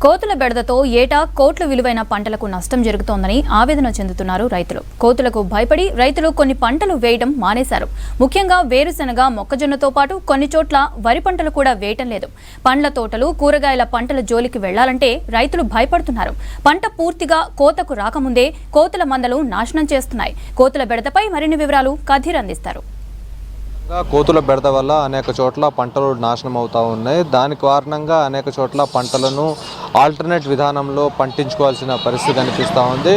కోతుల బెడదతో ఏటా కోట్ల విలువైన పంటలకు నష్టం జరుగుతోందని ఆవేదన చెందుతున్నారు రైతులు. కోతులకు భయపడి రైతులు కొన్ని పంటలు వేయడం మానేశారు. ముఖ్యంగా వేరుశెనగ, మొక్కజొన్నతో పాటు కొన్ని చోట్ల వరి పంటలు కూడా వేయటం లేదు. పండ్ల తోటలు, కూరగాయల పంటల జోలికి వెళ్లాలంటే రైతులు భయపడుతున్నారు. పంట పూర్తిగా కోతకు రాకముందే కోతుల మందలు నాశనం చేస్తున్నాయి. కోతుల బెడదపై మరిన్ని వివరాలు కథీర్ అందిస్తారు. కోతుల బెడద వల్ల అనేక చోట్ల పంటలు నాశనం అవుతూ ఉన్నాయి. దాని కారణంగా అనేక చోట్ల పంటలను ఆల్టర్నేట్ విధానంలో పండించుకోవాల్సిన పరిస్థితి కనిపిస్తూ ఉంది.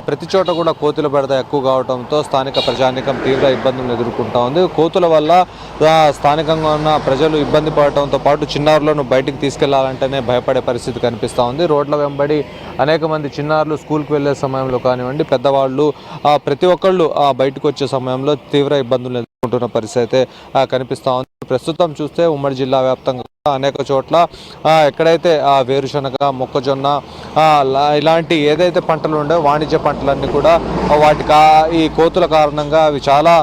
ప్రతి చోట కూడా కోతుల బెడద ఎక్కువ కావడంతో స్థానిక ప్రజానీకం తీవ్ర ఇబ్బందులు ఎదుర్కొంటూ ఉంది. కోతుల వల్ల స్థానికంగా ఉన్న ప్రజలు ఇబ్బంది పడటంతో పాటు చిన్నారులను బయటికి తీసుకెళ్లాలంటేనే భయపడే పరిస్థితి కనిపిస్తూ ఉంది. రోడ్ల వెంబడి అనేక మంది చిన్నారులు స్కూల్కి వెళ్ళే సమయంలో కానివ్వండి, పెద్దవాళ్ళు ప్రతి ఒక్కళ్ళు బయటకు వచ్చే సమయంలో తీవ్ర ఇబ్బందులు ఎదుర్కొంటున్న పరిస్థితి అయితే కనిపిస్తూ ఉంది. ప్రస్తుతం చూస్తే ఉమ్మడి జిల్లా వ్యాప్తంగా అనేక చోట్ల ఎక్కడైతే వేరుశనగ, మొక్కజొన్న ఇలాంటి ఏదైతే పంటలు ఉండే వాణిజ్య పంటలన్నీ కూడా వాటికి ఈ కోతుల కారణంగా అవి చాలా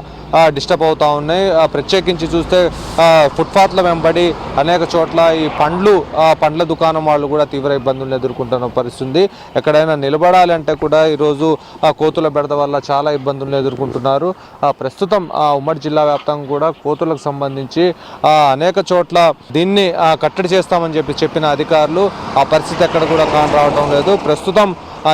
డిస్టర్బ్ అవుతూ ఉన్నాయి. ప్రత్యేకించి చూస్తే ఫుట్పాత్ల వెంబడి అనేక చోట్ల ఈ పండ్ల దుకాణం వాళ్ళు కూడా తీవ్ర ఇబ్బందులను ఎదుర్కొంటున్న పరిస్థితి. ఎక్కడైనా నిలబడాలి అంటే కూడా ఈరోజు కోతుల బెడద వల్ల చాలా ఇబ్బందులను ఎదుర్కొంటున్నారు. ప్రస్తుతం ఉమ్మడి జిల్లా వ్యాప్తంగా కూడా కోతులకు సంబంధించి అనేక చోట్ల దీన్ని కట్టడి చేస్తామని చెప్పిన అధికారులు ఆ పరిస్థితి ఎక్కడ కూడా కాని రావడం లేదు. ప్రస్తుతం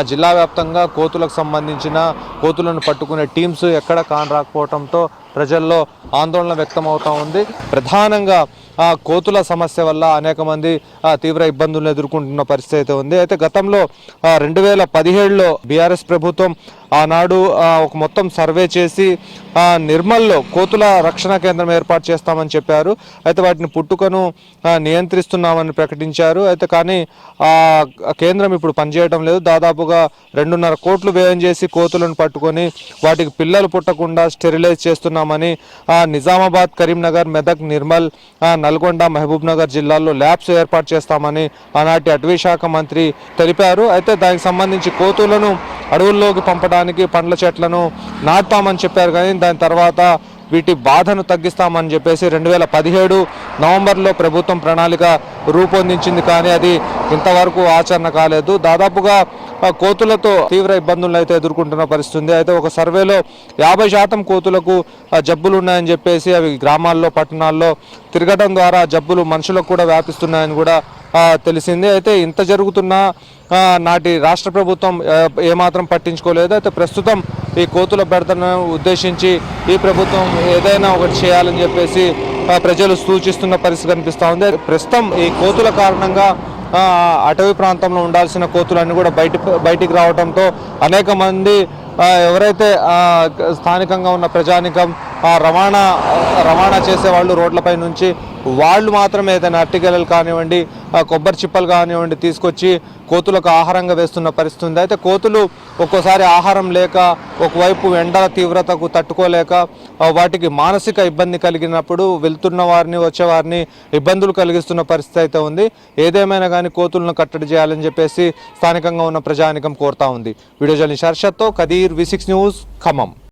జిల్లా వ్యాప్తంగా కోతులకు సంబంధించిన కోతులను పట్టుకునే టీమ్స్ ఎక్కడ కాని రాకపోవడంతో ప్రజల్లో ఆందోళన వ్యక్తం అవుతూ ఉంది. ప్రధానంగా కోతుల సమస్య వల్ల అనేక మంది తీవ్ర ఇబ్బందులను ఎదుర్కొంటున్న పరిస్థితి అయితే ఉంది. అయితే గతంలో 2017లో బీఆర్ఎస్ ప్రభుత్వం ఆనాడు ఒక మొత్తం సర్వే చేసి నిర్మల్లో కోతుల రక్షణ కేంద్రం ఏర్పాటు చేస్తామని చెప్పారు. అయితే వాటిని పుట్టుకను నియంత్రిస్తున్నామని ప్రకటించారు. అయితే కానీ కేంద్రం ఇప్పుడు పనిచేయడం లేదు. దాదాపుగా 2.5 కోట్లు వ్యయం చేసి కోతులను పట్టుకొని వాటికి పిల్లలు పుట్టకుండా స్టెరిలైజ్ చేస్తున్నామని నిజామాబాద్, కరీంనగర్, మెదక్, నిర్మల్, నల్గొండ, మహబూబ్ నగర్ జిల్లాల్లో ల్యాబ్స్ ఏర్పాటు చేస్తామని ఆనాటి అటవీ శాఖ మంత్రి తెలిపారు. అయితే దానికి సంబంధించి కోతులను అడవుల్లోకి పంపడానికి పండ్ల చెట్లను నాటుతామని చెప్పారు. కానీ దాని తర్వాత వీటి బాధను తగ్గిస్తామని చెప్పేసి 2017 నవంబర్లో ప్రభుత్వం ప్రణాళిక రూపొందించింది. కానీ అది ఇంతవరకు ఆచరణ కాలేదు. దాదాపుగా కోతులతో తీవ్ర ఇబ్బందులను అయితే ఎదుర్కొంటున్న పరిస్థితి. అయితే ఒక సర్వేలో 50% కోతులకు జబ్బులు ఉన్నాయని చెప్పేసి అవి గ్రామాల్లో, పట్టణాల్లో తిరగడం ద్వారా జబ్బులు మనుషులకు కూడా వ్యాపిస్తున్నాయని కూడా తెలిసింది. అయితే ఇంత జరుగుతున్నా నాటి రాష్ట్ర ప్రభుత్వం ఏమాత్రం పట్టించుకోలేదు. అయితే ప్రస్తుతం ఈ కోతుల బెడదను ఉద్దేశించి ఈ ప్రభుత్వం ఏదైనా ఒకటి చేయాలని చెప్పేసి ప్రజలు సూచిస్తున్న పరిస్థితి కనిపిస్తూ ఉంది. ప్రస్తుతం ఈ కోతుల కారణంగా అటవీ ప్రాంతంలో ఉండాల్సిన కోతులన్నీ కూడా బయటికి రావడంతో అనేక మంది ఎవరైతే స్థానికంగా ఉన్న ప్రజానికం రవాణా చేసేవాళ్ళు రోడ్లపై నుంచి వాళ్ళు మాత్రమే ఏదైనా అట్టిగెలలు కానివ్వండి, కొబ్బరి చిప్పలు కానివ్వండి తీసుకొచ్చి కోతులకు ఆహారంగా వేస్తున్న పరిస్థితి ఉంది. అయితే కోతులు ఒక్కోసారి ఆహారం లేక, ఒకవైపు ఎండల తీవ్రతకు తట్టుకోలేక వాటికి మానసిక ఇబ్బంది కలిగినప్పుడు వెళ్తున్న వారిని, వచ్చేవారిని ఇబ్బందులు కలిగిస్తున్న పరిస్థితి అయితే ఉంది. ఏదేమైనా కానీ కోతులను కట్టడి చేయాలని చెప్పేసి స్థానికంగా ఉన్న ప్రజానికం కోరుతా ఉంది. వీడియో జర్నలిస్ట్ హర్షత్తో కదీర్, V6 న్యూస్, ఖమ్మం.